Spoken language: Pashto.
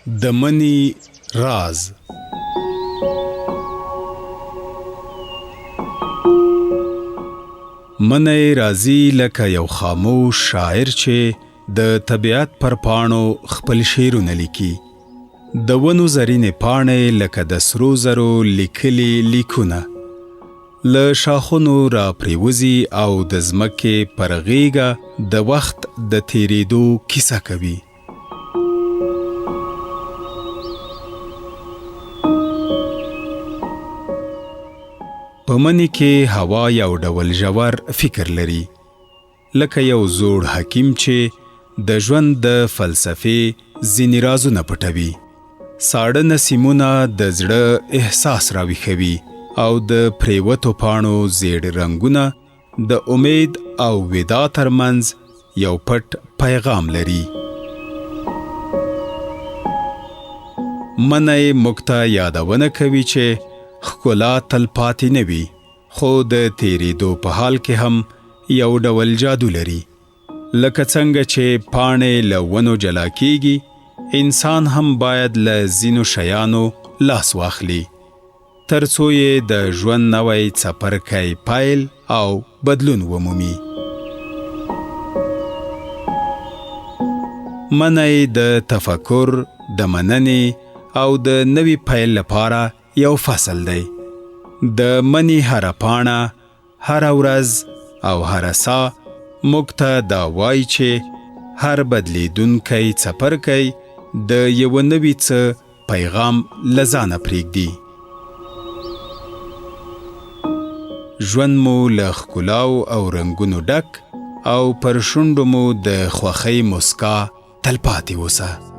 د مني راز. منی راځي لکه یو خاموش شاعر چې د طبیعت پر پاڼو خپل شعرونه لیکي. د ونو زرینې پاڼې لکه د سرو زرو لیکلي لیکونه له شاخونو را پریوزي او د ځمکې پر غیږه د وخت د تیریدو کیسه کوي. په مني کې هوا یو ډول ژور فکر لري، لکه یو زوړ حکیم چې د ژوند د فلسفې ځینې رازونه پټوي. ساړه نسیمونه د زړه احساس راویښوي او د پریوتو پاڼو زیړ رنګونه د امید او ودا ترمنځ یو پټ پیغام لري. منی موږ ته یادونه کوي چې ښکلا تل پاتې نه وي، خو د تیریدو په حال کې هم یو ډول جادو لري. لکه څنګه چې پاڼې له ونو جلا کیږي، انسان هم باید له ځینو شیانو لاس واخلي تر څو یې د ژوند نوی څپرکی پیل او بدلون ومومي. منی د تفکر، د مننې او د نوي پیل لپاره یو فصل دی. د مني هره پاڼه، هره ورځ او هره ساه موږ ته دا وایي چې هر بدلیدونکی څپرکی د یو نوي څه پیغام له ځانه پرېږدي. ژوند مو له ښکلاو او رنګونو ډک او پر شونډو مو د خوښۍ مسکا تلپاتې اوسه.